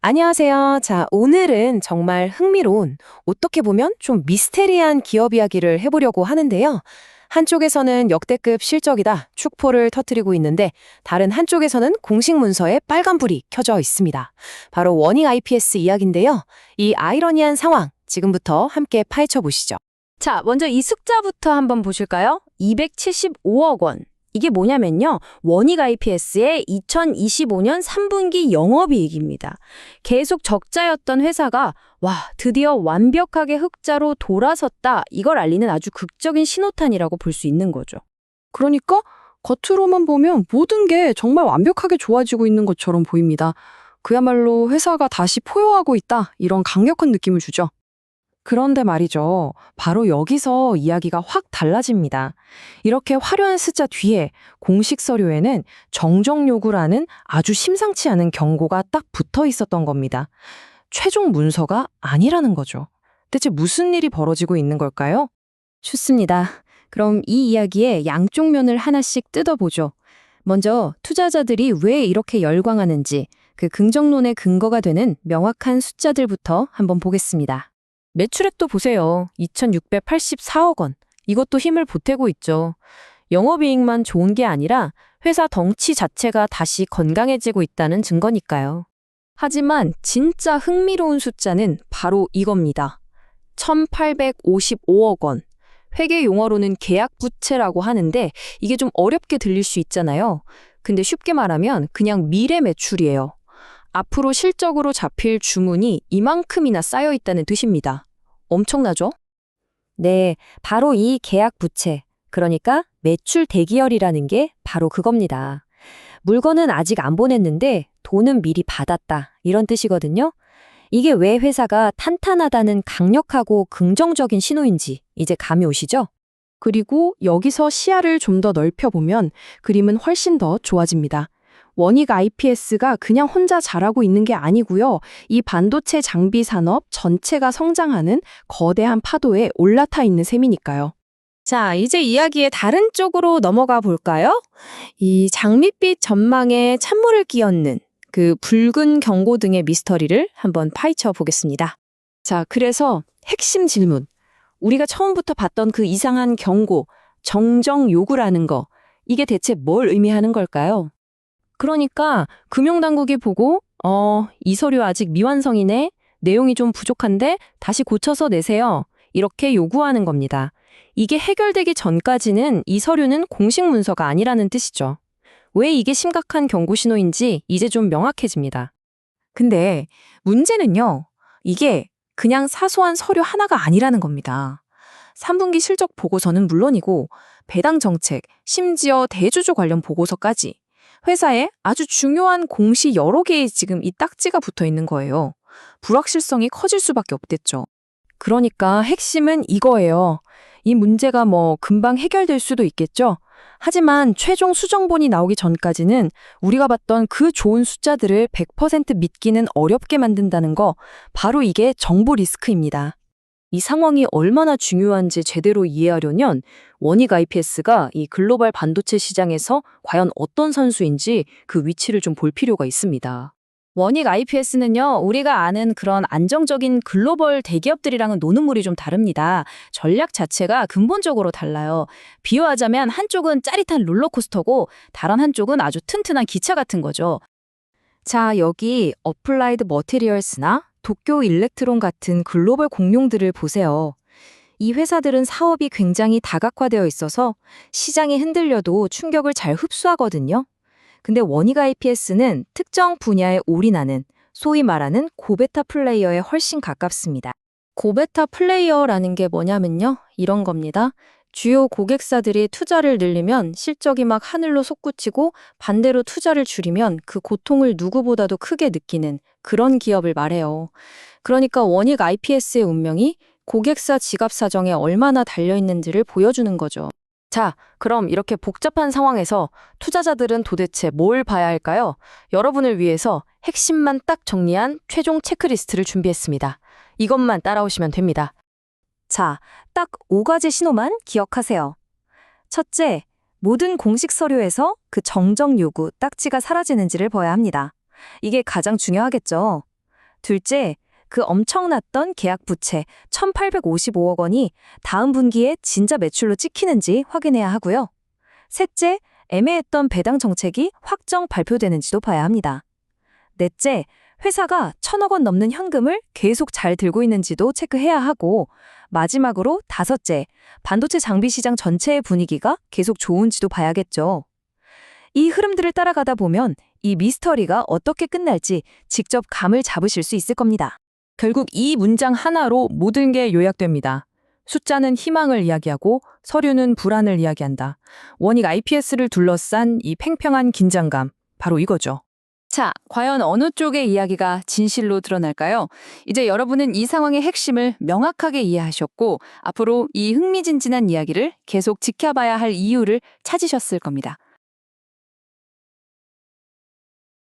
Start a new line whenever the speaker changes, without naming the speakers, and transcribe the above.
안녕하세요. 자, 오늘은 정말 흥미로운, 어떻게 보면 좀 미스테리한 기업 이야기를 해보려고 하는데요. 한쪽에서는 역대급 실적이다, 축포를 터뜨리고 있는데, 다른 한쪽에서는 공식 문서에 빨간불이 켜져 있습니다. 바로 워닝 IPS 이야기인데요. 이 아이러니한 상황, 지금부터 함께 파헤쳐 보시죠.
자, 먼저 이 숫자부터 한번 보실까요? 275억 원. 이게 뭐냐면요. 워닉 IPS의 2025년 3분기 영업이익입니다. 계속 적자였던 회사가 드디어 완벽하게 흑자로 돌아섰다. 이걸 알리는 아주 극적인 신호탄이라고 볼 수 있는 거죠.
그러니까 겉으로만 보면 모든 게 정말 완벽하게 좋아지고 있는 것처럼 보입니다. 그야말로 회사가 다시 포효하고 있다, 이런 강력한 느낌을 주죠.
그런데 말이죠. 바로 여기서 이야기가 확 달라집니다. 이렇게 화려한 숫자 뒤에 공식 서류에는 정정 요구라는 아주 심상치 않은 경고가 딱 붙어 있었던 겁니다. 최종 문서가 아니라는 거죠. 대체 무슨 일이 벌어지고 있는 걸까요?
좋습니다. 그럼 이 이야기의 양쪽 면을 하나씩 뜯어보죠. 먼저 투자자들이 왜 이렇게 열광하는지 그 긍정론의 근거가 되는 명확한 숫자들부터 한번 보겠습니다. 매출액도 보세요. 2,684억 원. 이것도 힘을 보태고 있죠. 영업이익만 좋은 게 아니라 회사 덩치 자체가 다시 건강해지고 있다는 증거니까요. 하지만 진짜 흥미로운 숫자는 바로 이겁니다. 1,855억 원. 회계 용어로는 계약 부채라고 하는데 이게 좀 어렵게 들릴 수 있잖아요. 근데 쉽게 말하면 그냥 미래 매출이에요. 앞으로 실적으로 잡힐 주문이 이만큼이나 쌓여 있다는 뜻입니다. 엄청나죠? 네, 바로 이 계약 부채, 그러니까 매출 대기열이라는 게 바로 그겁니다. 물건은 아직 안 보냈는데 돈은 미리 받았다, 이런 뜻이거든요. 이게 왜 회사가 탄탄하다는 강력하고 긍정적인 신호인지 이제 감이 오시죠?
그리고 여기서 시야를 좀 더 넓혀보면 그림은 훨씬 더 좋아집니다. 워닉 IPS가 그냥 혼자 잘하고 있는 게 아니고요. 이 반도체 장비 산업 전체가 성장하는 거대한 파도에 올라타 있는 셈이니까요.
자, 이제 이야기의 다른 쪽으로 넘어가 볼까요? 이 장밋빛 전망에 찬물을 끼얹는 그 붉은 경고 등의 미스터리를 한번 파헤쳐 보겠습니다.
자, 그래서 핵심 질문. 우리가 처음부터 봤던 그 이상한 경고, 정정 요구라는 거, 이게 대체 뭘 의미하는 걸까요?
그러니까 금융당국이 보고 이 서류 아직 미완성이네. 내용이 좀 부족한데 다시 고쳐서 내세요. 이렇게 요구하는 겁니다. 이게 해결되기 전까지는 이 서류는 공식 문서가 아니라는 뜻이죠. 왜 이게 심각한 경고 신호인지 이제 좀 명확해집니다.
근데 문제는요, 이게 그냥 사소한 서류 하나가 아니라는 겁니다. 3분기 실적 보고서는 물론이고, 배당 정책, 심지어 대주주 관련 보고서까지 회사에 아주 중요한 공시 여러 개의 지금 이 딱지가 붙어 있는 거예요. 불확실성이 커질 수밖에 없겠죠.
그러니까 핵심은 이거예요. 이 문제가 금방 해결될 수도 있겠죠. 하지만 최종 수정본이 나오기 전까지는 우리가 봤던 그 좋은 숫자들을 100% 믿기는 어렵게 만든다는 거, 바로 이게 정보 리스크입니다. 이 상황이 얼마나 중요한지 제대로 이해하려면 워닉 IPS가 이 글로벌 반도체 시장에서 과연 어떤 선수인지 그 위치를 좀 볼 필요가 있습니다.
워닉 IPS는요, 우리가 아는 그런 안정적인 글로벌 대기업들이랑은 노는 물이 좀 다릅니다. 전략 자체가 근본적으로 달라요. 비유하자면 한쪽은 짜릿한 롤러코스터고 다른 한쪽은 아주 튼튼한 기차 같은 거죠.
자, 여기 어플라이드 머티리얼스나 도쿄 일렉트론 같은 글로벌 공룡들을 보세요. 이 회사들은 사업이 굉장히 다각화되어 있어서 시장이 흔들려도 충격을 잘 흡수하거든요. 근데 워닉 IPS는 특정 분야에 올인하는 소위 말하는 고베타 플레이어에 훨씬 가깝습니다.
고베타 플레이어라는 게 뭐냐면요, 이런 겁니다. 주요 고객사들이 투자를 늘리면 실적이 막 하늘로 솟구치고 반대로 투자를 줄이면 그 고통을 누구보다도 크게 느끼는 그런 기업을 말해요. 그러니까 워닉 IPS의 운명이 고객사 지갑 사정에 얼마나 달려있는지를 보여주는 거죠.
자, 그럼 이렇게 복잡한 상황에서 투자자들은 도대체 뭘 봐야 할까요? 여러분을 위해서 핵심만 딱 정리한 최종 체크리스트를 준비했습니다. 이것만 따라오시면 됩니다.
자, 딱 5가지 신호만 기억하세요. 첫째, 모든 공식 서류에서 그 정정 요구 딱지가 사라지는지를 봐야 합니다. 이게 가장 중요하겠죠. 둘째, 그 엄청났던 계약 부채 1,855억 원이 다음 분기에 진짜 매출로 찍히는지 확인해야 하고요. 셋째, 애매했던 배당 정책이 확정 발표되는지도 봐야 합니다. 넷째, 회사가 1,000억 원 넘는 현금을 계속 잘 들고 있는지도 체크해야 하고, 마지막으로 다섯째, 반도체 장비 시장 전체의 분위기가 계속 좋은지도 봐야겠죠. 이 흐름들을 따라가다 보면 이 미스터리가 어떻게 끝날지 직접 감을 잡으실 수 있을 겁니다.
결국 이 문장 하나로 모든 게 요약됩니다. 숫자는 희망을 이야기하고 서류는 불안을 이야기한다. 원익 IPS를 둘러싼 이 팽팽한 긴장감, 바로 이거죠.
자, 과연 어느 쪽의 이야기가 진실로 드러날까요? 이제 여러분은 이 상황의 핵심을 명확하게 이해하셨고 앞으로 이 흥미진진한 이야기를 계속 지켜봐야 할 이유를 찾으셨을 겁니다.